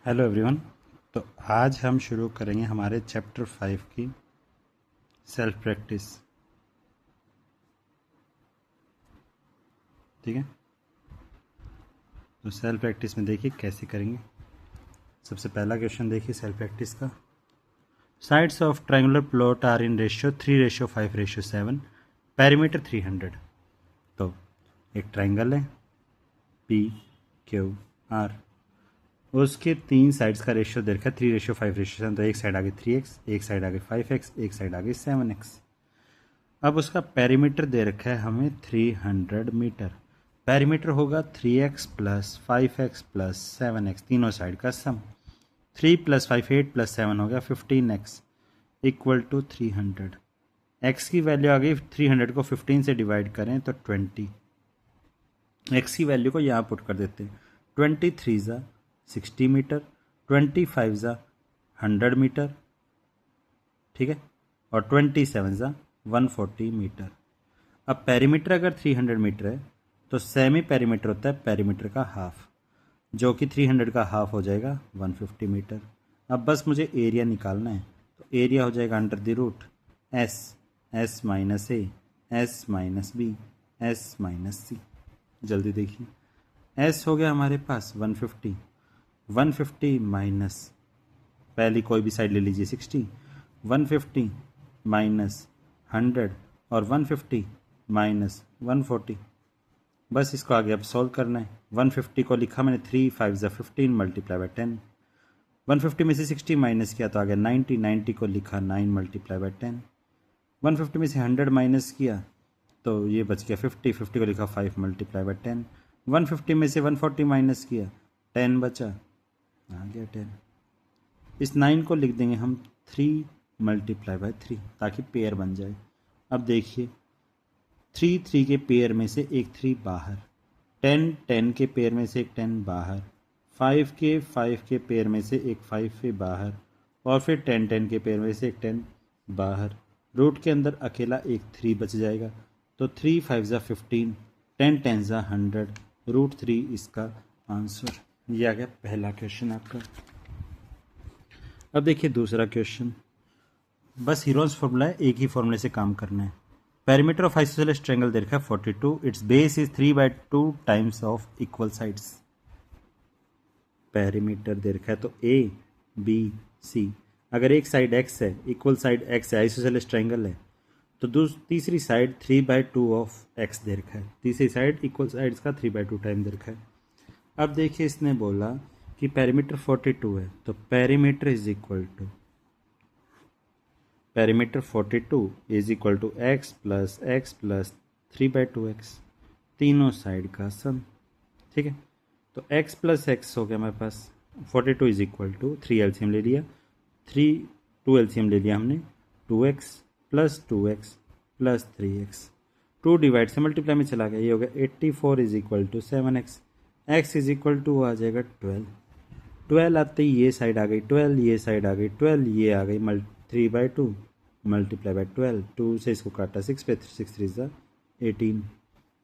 Hello everyone. तो आज हम शुरू करेंगे हमारे चैप्टर 5 की सेल्फ प्रैक्टिस। ठीक है, तो सेल्फ प्रैक्टिस में देखिए कैसे करेंगे। सबसे पहला क्वेश्चन देखिए सेल्फ प्रैक्टिस का। Sides of triangular plot are in ratio 3:5:7, perimeter 300। तो एक ट्रायंगल है पी क्यू आर, उसके तीन साइड्स का रेशियो दे रखा है 3:5:7। तो एक साइड आगे 3x, एक साइड आगे 5x, एक साइड आगे 7x। अब उसका पेरीमीटर दे रखा है हमें 300 मीटर। पेरीमीटर होगा 3x plus 5x plus 7x, तीनों साइड का सम। 3 प्लस 5 8 प्लस 7 हो गया 15x इक्वल टू 300। x की वैल्यू आ गई, 300 को 15 से डिवाइड करें तो 20। x की वैल्यू को यहाँ पुट कर देते हैं। 23 ज़ा 60 मीटर, 25 ज़ा 100 मीटर, ठीक है, और 27 ज़ा 140 मीटर। अब पेरीमीटर अगर 300 मीटर है तो सेमी पेरीमीटर होता है पेरीमीटर का हाफ, जो कि 300 का हाफ हो जाएगा 150 मीटर। अब बस मुझे एरिया निकालना है, तो एरिया हो जाएगा under the root S minus A, S minus B, S minus C. जल्दी देखिए, एस हो गया हमारे पास 150, 150 माइनस पहली कोई भी साइड ले लीजिए 60, 150 माइनस 100 और 150 माइनस 140। बस इसको आगे अब सॉल्व करना है। 150 को लिखा मैंने 3 5 ज़ा 15 मल्टीप्लाई बाय 10। 150 में से 60 माइनस किया तो आ गया 90, 90 को लिखा 9 मल्टीप्लाई बाय 10। 150 में से 100 माइनस किया तो ये बच गया 50, 50 को लिखा 5 मल्टीप्लाई बाय 10। 150 में से 140 माइनस किया 10 बचा, आ गया 10। इस 9 को लिख देंगे हम 3 मल्टीप्लाई बाय 3 ताकि पेयर बन जाए। अब देखिए 3 3 के पेयर में से एक 3 बाहर, 10 10 के पेयर में से एक 10 बाहर, 5 के पेयर में से एक 5 से बाहर, और फिर 10 10 के पेयर में से एक 10 बाहर। रूट के अंदर अकेला एक 3 बच जाएगा। तो 3 5 ज़ा 15, 10 10 ज़ा 100, रूट 3 इसका आंसर। ये आ गया पहला क्वेश्चन आपका। अब देखिए दूसरा क्वेश्चन। बस हीरोज फॉर्मूला है, एक ही फॉर्मूले से काम करना है। पेरीमीटर ऑफ आइसोसेलेस ट्रायंगल दे रखा है 42, its base is 3/2 times of equal sides. Perimeter दे रखा है तो ए बी सी, अगर एक साइड x है, इक्वल साइड x है, आइसोसेलेस ट्रायंगल है, तो तीसरी साइड 3/2 ऑफ x दे रखा है। तीसरी साइड इक्वल साइड्स का 3/2 टाइम दे रखा है। अब देखिए इसने बोला कि पेरीमीटर 42 है, तो perimeter is equal to perimeter 42 is equal to x plus 3/2x, तीनों साइड का सम। ठीक है, तो x प्लस एक्स हो गया हमारे पास। 42 इज इक्वल टू 3 एलसीएम ले लिया, 2 एलसीएम ले लिया हमने, 2x plus 2x plus 3x, 2 divide से मल्टीप्लाई में चला गया, ये हो गया 84 is equal to 7x। x is equal to आ जाएगा 12। 12 आते ही ये साइड आ गई 12, ये साइड आ गई 12, ये आ गई 3/2 मल्टीप्लाई बाय 12। 2 से इसको काटा 6 पे, 6 3 ज़ा 18,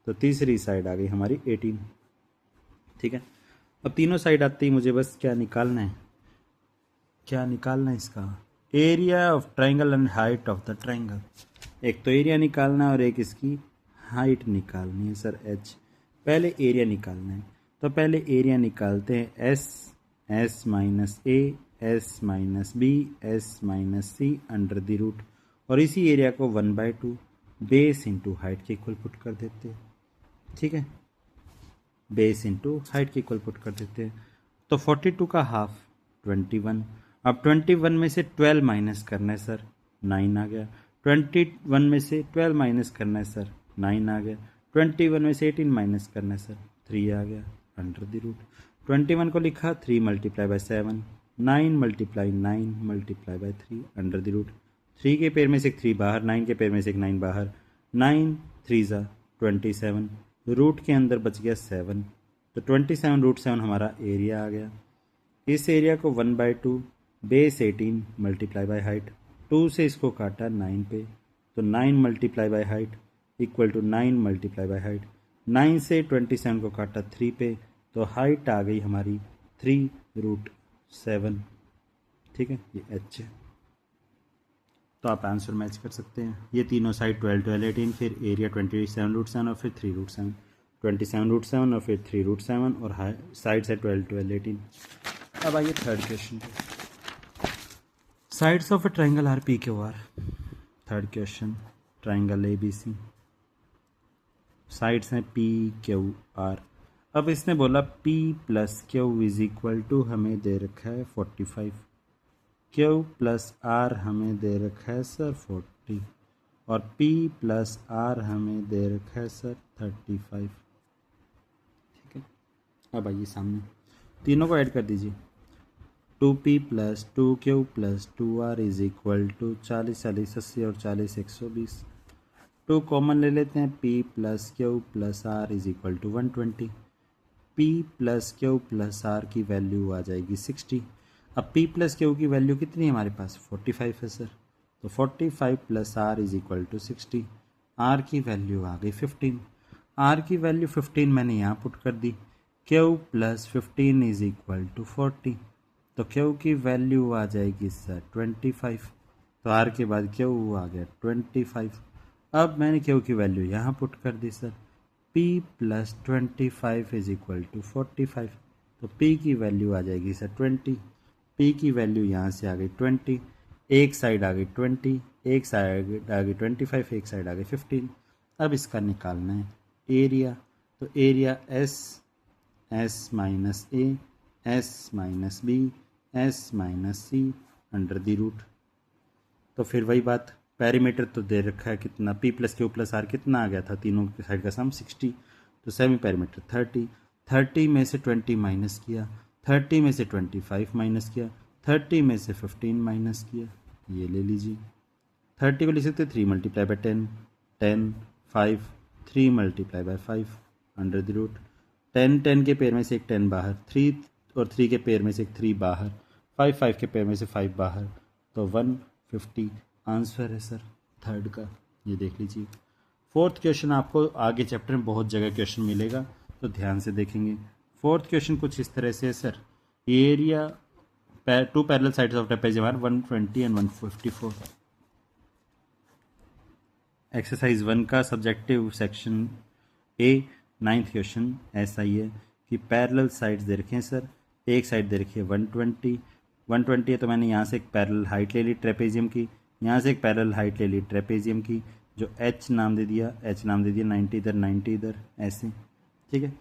तो तीसरी साइड आ गई हमारी 18। ठीक है, अब तीनों साइड आते ही मुझे बस क्या निकालना है, क्या निकालना है इसका area of triangle and height of the triangle. एक तो एरिया निकालना है और एक इसकी हाइट निकालनी है सर h। पहले एरिया निकालना है, तो पहले एरिया निकालते हैं S minus A, S minus B, S minus C under the root, और इसी एरिया को 1/2 बेस इंटू हाइट के इक्वल पुट कर देते हैं। ठीक है, बेस इंटू हाइट के इक्वल पुट कर देते हैं। तो 42 का हाफ 21। अब 21 में से 12 माइनस करना है सर, 9 आ गया। 21 में से 12 माइनस करना है सर, 9 आ गया। 21 में से 18 माइनस करना है सर, 3 आ गया अंडर द रूट। 21 को लिखा 3 multiply by 7, 9 multiply 9 multiply by 3 under the root. 3 के पेयर में से एक 3 बाहर, 9 के पेयर में से एक 9 बाहर, 9 3 ज़ा 27, रूट के अंदर बच गया 7, तो 27 रूट 7 हमारा एरिया आ गया। इस एरिया को 1/2 बेस 18 मल्टीप्लाई बाय हाइट, 2 से इसको काटा 9 पे, तो 9 multiply by height equal to 9 multiply by height. 9 से 27 को काटा 3 पे, तो हाइट आ गई हमारी 3 रूट 7, ठीक है, ये एच है। तो आप आंसर मैच कर सकते हैं। ये तीनों साइड 12, 12, 18, फिर एरिया 27√7 और फिर 3√7, 27√7 और फिर 3√7 और साइड्स है 12, 12, 18। अब आइए थर्ड क्वेश्चन पे। Sides of a triangle are P Q R. Third question, triangle A B C, sides हैं पी क्यू आर। अब इसने बोला P plus Q is equal to, हमें दे रखा है 45, क्यू प्लस आर हमें दे रखा है सर 40, और P प्लस आर हमें दे रखा है सर 35, ठीक है। अब आइए सामने तीनों को ऐड कर दीजिए। 2P plus 2Q plus 2R is equal to 40, 40, 80 और 40, 120। 2 कॉमन ले लेते हैं, P plus Q plus R is equal to 120। P plus Q plus R की वैल्यू आ जाएगी 60। अब P प्लस क्यू की वैल्यू कितनी है हमारे पास, 45 है सर। तो 45 plus R is equal to 60। R की वैल्यू आ गई 15। आर की वैल्यू 15 मैंने यहाँ पुट कर दी। Q plus 15 is equal to 40, तो क्यू की वैल्यू आ जाएगी सर 25। तो आर के बाद क्यू आ गया 25। अब मैंने क्यू की वैल्यू यहाँ पुट कर दी sir. P plus 25 is equal to 45, तो P की वैल्यू आ जाएगी सर 20। P की वैल्यू यहाँ से आ गई 20, एक साइड आ गई 20, एक साइड आ गई 25, एक साइड आ गई 15। अब इसका निकालना है एरिया। तो area S minus A, S minus B, S minus C under the root. तो फिर वही बात, पेरीमीटर तो दे रखा है कितना, P plus Q plus R कितना आ गया था, तीनों की साइड का सम 60। तो सेमी पेरीमीटर 30, 30 में से 20 माइनस किया, 30 में से 25 माइनस किया, 30 में से 15 माइनस किया, ये ले लीजिए। 30 को लिख सकते 3 multiply by 10, 10, 5, 3 multiply by 5 under the root. 10, 10 के पेयर में से एक 10 बाहर, 3 और 3 के पेयर में से एक 3 बाहर, 5, 5 के पेयर में से 5 बाहर, तो 150 आंसर है सर थर्ड का। ये देख लीजिए। फोर्थ क्वेश्चन आपको आगे चैप्टर में बहुत जगह क्वेश्चन मिलेगा, तो ध्यान से देखेंगे। फोर्थ क्वेश्चन कुछ इस तरह से है sir, area two parallel sides of trapezium are 120 and 154। Exercise 1 का subjective section A, 9th question ऐसा ही है कि पैरेलल साइड्स दे रखे हैं सर। एक साइड दे रखी है 120, 120 है तो मैंने यहाँ से एक पैरेलल हाइट ले ली ट्रेपेजियम की, यहाँ से एक पैरेलल हाइट ले ली ट्रेपेजियम की, जो H नाम दे दिया, 90 इधर, 90 इधर, ऐसे, ठीक है।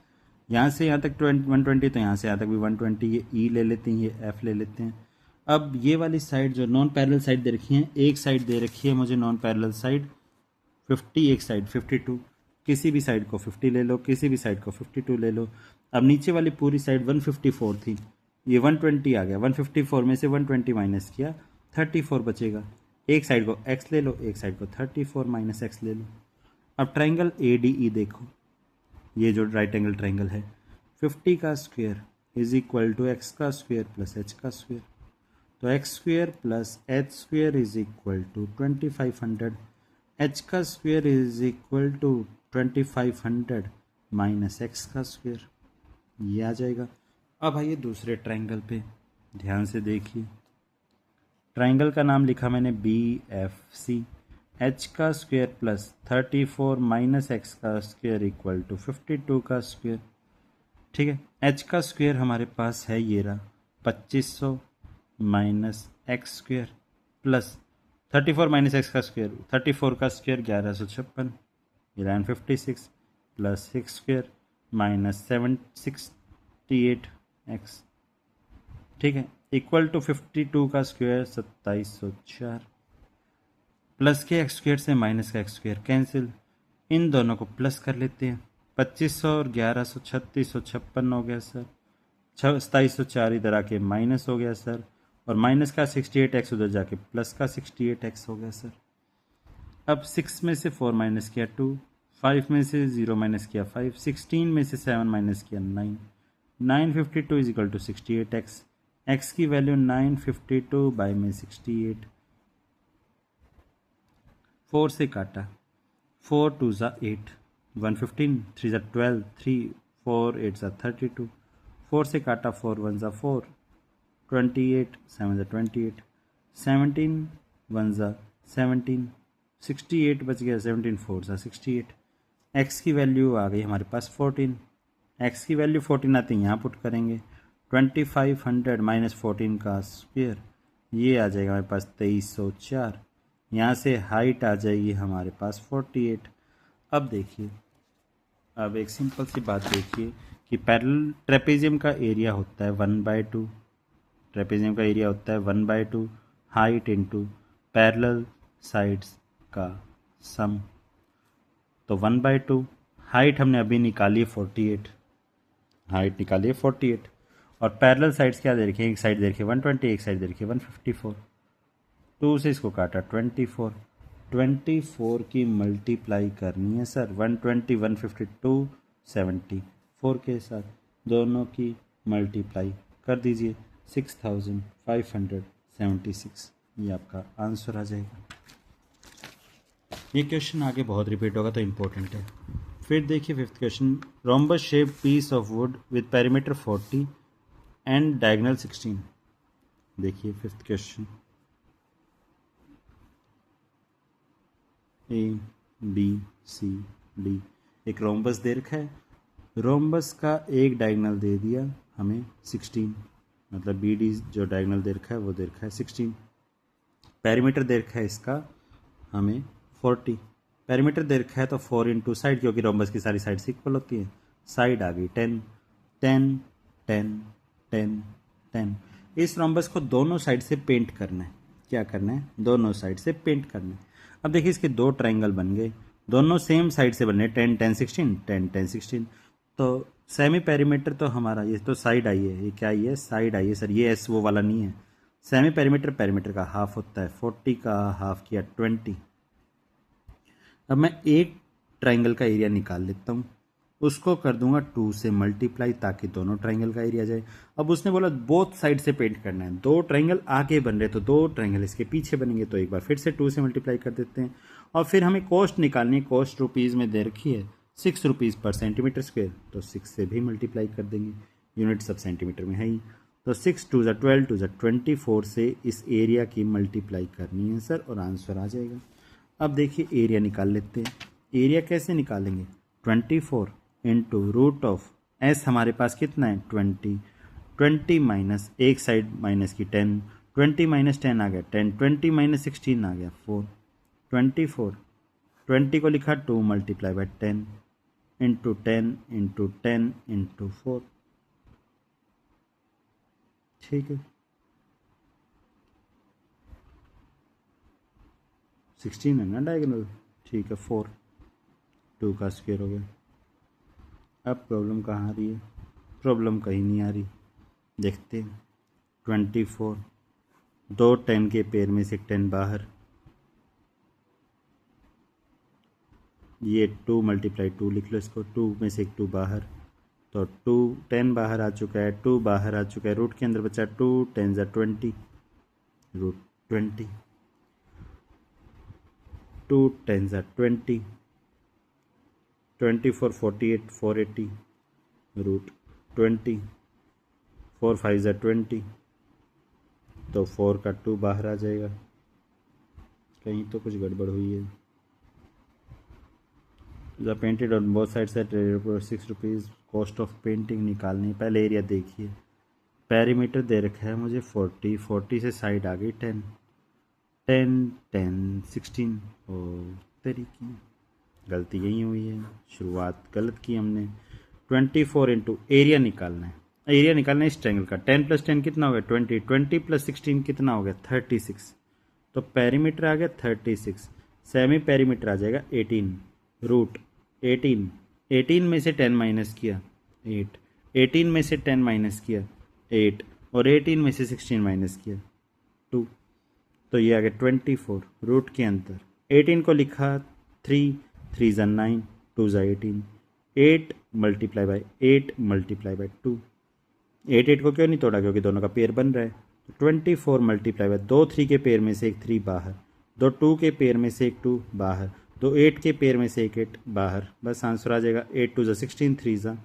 यहाँ से यहाँ तक 120, तो यहाँ से यहाँ तक भी 120, ये E ले लेते हैं, ये F ले लेते हैं। अब ये वाली साइड जो नॉन पैरेलल साइड दे रखी है, एक साइड दे रखी है मुझे नॉन पैरेलल साइड 50, एक साइड 52, किसी भी साइड को 50 ले लो, किसी भी साइड को 52 ले लो। अब नीचे वाली पूरी साइड 154 थी, ये 120 आ गया, 154 में से 120 माइनस किया, 34 बचेगा। एक साइड को x ले लो, एक साइड को 34 माइनस x ले लो। अब ट्राइंगल ADE देखो, ये जो राइट एंगल ट्राइंगल है, 50 का square is equal to x का स्क्वायर प्लस h का स्क्वायर, तो x square plus h square is equal to 2500, h का square is equal to 2500 minus x का स्क्वायर, ये आ जाएगा। अब आइए दूसरे ट्राइंगल पे ध्यान से देखिए। ट्राइंगल का नाम लिखा मैंने BFC, h का स्क्वायर प्लस 34 माइनस x का स्क्वायर इक्वल टू 52 का स्क्वायर, ठीक है। h का स्क्वायर हमारे पास है ये रहा 2500 minus x square plus 34 minus x का स्क्वायर, 34 का square 1156, 1156 plus 6 square minus 768x, ठीक है, इक्वल टू 52 का स्क्वायर 2704 प्लस के एक्स स्क्वायर से माइनस का एक्स स्क्वायर कैंसिल, इन दोनों को प्लस कर लेते हैं। 2500 और 1100 3656 हो गया सर, 2704 इधर आके माइनस हो गया सर, और माइनस का 68x उधर जाके प्लस का 68x हो गया सर। अब 6 में से 4 माइनस किया 2, 5 में से 0 माइनस किया 5, 16 में से 7 माइनस किया 9, 952 is equal to 68x, x की वैल्यू 952 बाई में 68, 4 से काटा, 4 2 ज़ा 8, 115, 3 ज़ा 12, 3 4 8 ज़ा 32, 4 से काटा 4 1 ज़ा 4, 28 7 ज़ा 28, 17 1 ज़ा 17, 68 बच गया, 17 4 ज़ा 68। एक्स की वैल्यू आ गई हमारे पास 14, एक्स की वैल्यू 14 आती है, यहाँ पुट करेंगे 2500 माइनस 14 का स्क्वेयर, ये आ जाएगा हमारे पास 2304। यहाँ से हाइट आ जाएगी हमारे पास 48। अब देखिए, अब एक सिंपल सी बात देखिए कि पैरेलल ट्रेपेजियम का एरिया होता है 1/2, ट्रेपेजियम का एरिया होता है 1/2 हाइट इंटू पैरेलल साइड्स का सम। तो 1/2 हाइट हमने अभी निकाली 48, हाइट निकाली है 48, और पैरेलल साइड्स क्या दे रखी है, एक साइड दे रखी है 120, एक साइड दे रखी है 154, 2 से इसको काटा 24, 24 की मल्टीप्लाई करनी है सर 120 152 74 के साथ, दोनों की मल्टीप्लाई कर दीजिए 6576, ये आपका आंसर आ जाएगा। ये क्वेश्चन आगे बहुत रिपीट होगा तो इम्पोर्टेंट है। फिर देखिए fifth question, rhombus shape piece of wood with perimeter 40 and diagonal 16। देखिए fifth question, A B C D, एक रोम्बस दे रखा है, रोम्बस का एक डायगोनल दे दिया हमें 16, मतलब बी डी जो डायगोनल दे रखा है वो दे रखा है 16, पेरीमीटर दे रखा है इसका हमें 40, पेरीमीटर दे रखा है तो 4 इंटू साइड, क्योंकि रोम्बस की सारी साइड्स इक्वल होती हैं, साइड आ गई 10 10 10 10 10। इस रोम्बस को दोनों साइड से पेंट करना है, क्या करना है, दोनों साइड से पेंट करना है। अब देखिए इसके दो ट्रायंगल बन गए, दोनों सेम साइड से बने 10 10 16 10 10 16। तो सेमी पेरीमीटर तो हमारा, ये तो साइड आई है, ये क्या आई है, साइड आई है सर, ये एस वो वाला नहीं है। सेमी पेरीमीटर पेरीमीटर का हाफ होता है, 40 का हाफ किया 20। अब मैं एक ट्रायंगल का एरिया निकाल लेता हूँ, उसको कर दूंगा 2 से मल्टीप्लाई ताकि दोनों ट्रायंगल का एरिया जाए। अब उसने बोला बोथ साइड से पेंट करना है, दो ट्रायंगल आगे बन रहे तो दो ट्रायंगल इसके पीछे बनेंगे, तो एक बार फिर से 2 से मल्टीप्लाई कर देते हैं। और फिर हमें कॉस्ट निकालनी है, कॉस्ट रुपीज़ में दे रखी है 6 रुपीज़ पर सेंटीमीटर स्क्वेयर, तो 6 से भी मल्टीप्लाई कर देंगे, यूनिट सब सेंटीमीटर में है ही। तो 6 2 ज़ा 12 2 ज़ा 24 से इस एरिया की मल्टीप्लाई करनी है सर, और आंसर आ जाएगा। अब देखिए एरिया निकाल लेते हैं, एरिया कैसे निकालेंगे, 24 इंटू रूट ऑफ एस हमारे पास कितना है 20, 20 माइनस एक साइड माइनस की 10, 20 माइनस 10 आ गया 10, 20 माइनस 16 आ गया 4, 24, 20 को लिखा 2 multiply by 10 into 10 into 10 into 4, ठीक है 16 है ना डायगोनल, ठीक है 4, 2 का स्क्वायर हो गया। अब प्रॉब्लम कहाँ आ रही है, प्रॉब्लम कहीं नहीं आ रही, देखते हैं 24, दो 10 के पेयर में से 10 बाहर, ये 2 मल्टीप्लाई 2 लिख लो इसको, 2 में से एक 2 बाहर, तो 2 10 बाहर आ चुका है, 2 बाहर आ चुका है, रूट के अंदर बचा 2 10 ज़ा 20, रूट 20, 2 10 ज़ा 20, 24 48 480, रूट 20, 4 5 ज़ा 20, तो 4 का 2 बाहर आ जाएगा, कहीं तो कुछ गड़बड़ हुई है। The painted on both sides at 6 rupees, cost of painting निकालनी है। पहले एरिया देखिए, पेरीमीटर दे रखा है मुझे 40, 40 से साइड आ गई 10 10 10 16, और तरीकी गलती यही हुई है, शुरुआत गलत की हमने। 24 इंटू एरिया निकालना है, एरिया निकालना है इस ट्रायंगल का, 10 प्लस 10 कितना हो गया 20, 20 प्लस 16 कितना हो गया 36, तो पेरीमीटर आ गया 36, सेमी पेरीमीटर आ जाएगा 18, रूट 18, 18 में से 10 माइनस किया 8, 18 में से 10 माइनस किया 8, और 18 में से 16 माइनस किया 2, तो ये आ गया 24, रूट के अंदर 18 को लिखा 3 3 ज़ा 9 2 ज़ा 18, 8 मल्टीप्लाई बाई 8 मल्टीप्लाई बाई 2, 8 8 को क्यों नहीं तोड़ा, क्योंकि दोनों का पेयर बन रहा है, तो 24 मल्टीप्लाई बाई 2 3 के पेयर में से एक 3 बाहर, 2 2 के पेयर में से एक 2 बाहर, 2 8 के पेयर में से एक 8 बाहर, बस आंसर आ जाएगा 8 2 ज़ा 16 3 ज़ा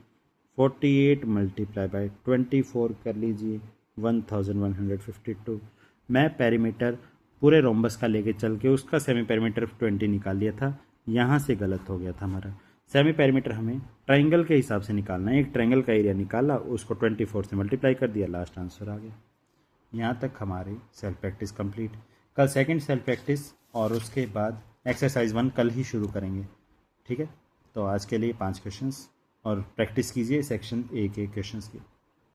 48 मल्टीप्लाई बाई 24 कर लीजिए, 1152। मैं पेरीमीटर पूरे रोम्बस का लेके चल के उसका सेमी पेरीमीटर 20 निकाल लिया था, यहाँ से गलत हो गया था हमारा। सेमी पेरीमीटर हमें ट्राइंगल के हिसाब से निकालना है। एक ट्राइंगल का एरिया निकाला, उसको 24 से मल्टीप्लाई कर दिया, लास्ट आंसर आ गया। यहाँ तक हमारी सेल्फ प्रैक्टिस कंप्लीट। कल सेकंड सेल्फ प्रैक्टिस और उसके बाद एक्सरसाइज 1 कल ही शुरू करेंगे, ठीक है। तो आज के लिए 5 क्वेश्चंस और प्रैक्टिस कीजिए सेक्शन ए के क्वेश्चंस की।